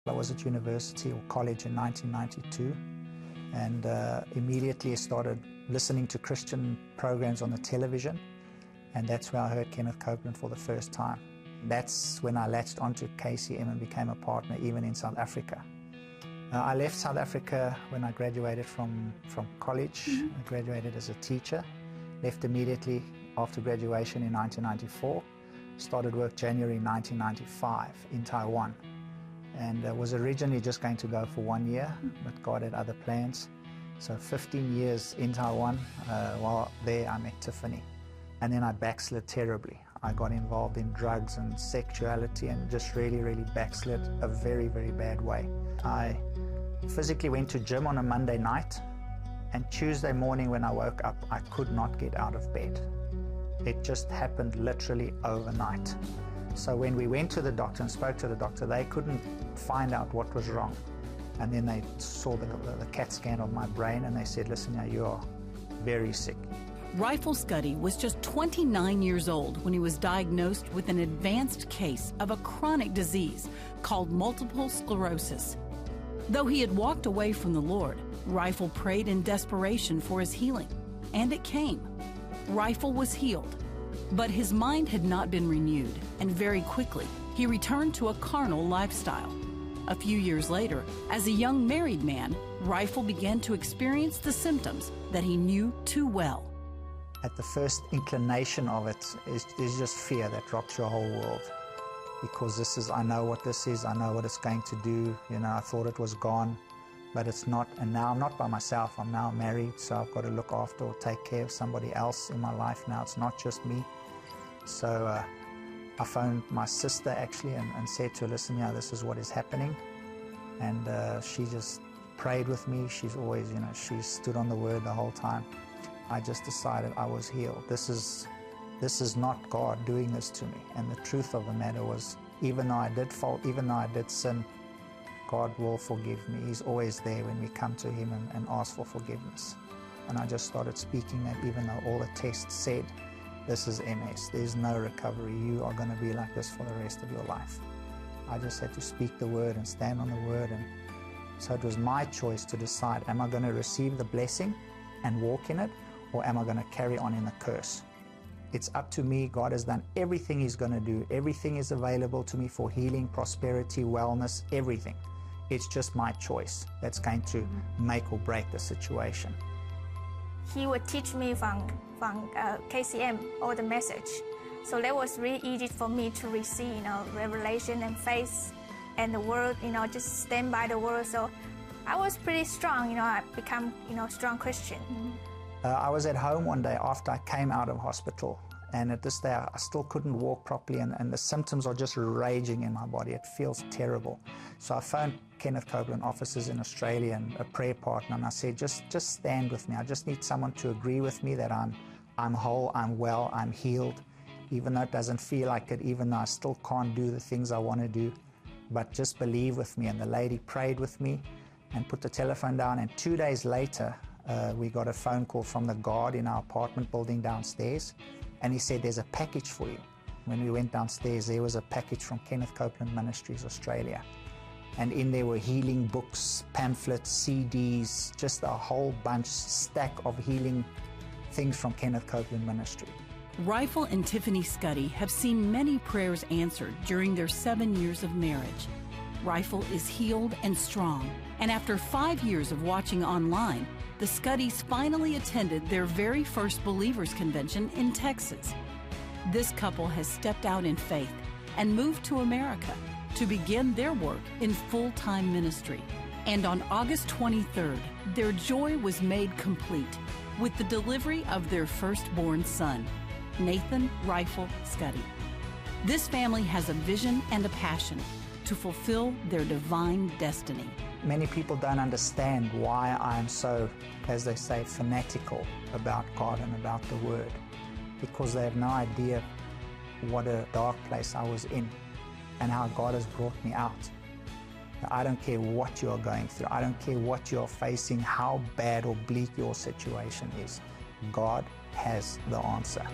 I was at university or college in 1992 and immediately started listening to Christian programs on the television, and that's where I heard Kenneth Copeland for the first time. That's when I latched onto KCM and became a partner even in South Africa. I left South Africa when I graduated from college. I graduated as a teacher, left immediately after graduation in 1994, started work January 1995 in Taiwan, and was originally just going to go for 1 year, but God had other plans. So 15 years in Taiwan. While there I met Tiffany, and then I backslid terribly. I got involved in drugs and sexuality and just really backslid a very bad way. I physically went to gym on a Monday night, and Tuesday morning when I woke up, I could not get out of bed. It just happened literally overnight. So when we went to the doctor and spoke to the doctor, they couldn't find out what was wrong. And then they saw the CAT scan of my brain, and they said, listen, now you are very sick. Rifle Scuddy was just 29 years old when he was diagnosed with an advanced case of a chronic disease called multiple sclerosis. Though he had walked away from the Lord, Rifle prayed in desperation for his healing, and it came. Rifle was healed, but his mind had not been renewed, and very quickly he returned to a carnal lifestyle. A few years later, as a young married man, Rifle began to experience the symptoms that he knew too well. At the first inclination of it is just fear that drops your whole world. Because I know what this is, I know what it's going to do. You know, I thought it was gone, but it's not. And now I'm not by myself, I'm now married, so I've got to look after or take care of somebody else in my life now. It's not just me. So I phoned my sister actually and said to her, listen, yeah, this is what is happening. And she just prayed with me. She's always, you know, she stood on the word the whole time. I just decided I was healed. This is not God doing this to me. And the truth of the matter was, even though I did fault, even though I did sin, God will forgive me. He's always there when we come to Him and ask for forgiveness. And I just started speaking that even though all the tests said, this is MS, there's no recovery, you are going to be like this for the rest of your life. I just had to speak the word and stand on the word. And so it was my choice to decide, am I going to receive the blessing and walk in it, or am I going to carry on in the curse? It's up to me. God has done everything He's going to do. Everything is available to me for healing, prosperity, wellness, everything. It's just my choice that's going to make or break the situation. He would teach me from KCM all the message. So that was really easy for me to receive, you know, revelation and faith and the word, you know, just stand by the word. So I was pretty strong, you know, I become, you know, strong Christian. I was at home one day after I came out of hospital, and at this day I still couldn't walk properly, and the symptoms are just raging in my body. It feels terrible. So I phoned Kenneth Copeland offices in Australia and a prayer partner, and I said, just stand with me. I just need someone to agree with me that I'm whole, I'm well, I'm healed, even though it doesn't feel like it, even though I still can't do the things I want to do, but just believe with me. And the lady prayed with me and put the telephone down, and 2 days later, we got a phone call from the guard in our apartment building downstairs, and he said, there's a package for you. When we went downstairs, there was a package from Kenneth Copeland Ministries, Australia. And in there were healing books, pamphlets, CDs, just a whole bunch, stack of healing things from Kenneth Copeland Ministry. Rifle and Tiffany Scuddy have seen many prayers answered during their 7 years of marriage. Rifle is healed and strong, and after 5 years of watching online, the Scuddys finally attended their very first Believers Convention in Texas. This couple has stepped out in faith and moved to America to begin their work in full-time ministry. And on August 23rd, their joy was made complete with the delivery of their firstborn son, Nathan Rifle Scuddy. This family has a vision and a passion to fulfill their divine destiny. Many people don't understand why I'm so, as they say, fanatical about God and about the Word, because they have no idea what a dark place I was in and how God has brought me out. I don't care what you are going through. I don't care what you are facing, how bad or bleak your situation is. God has the answer.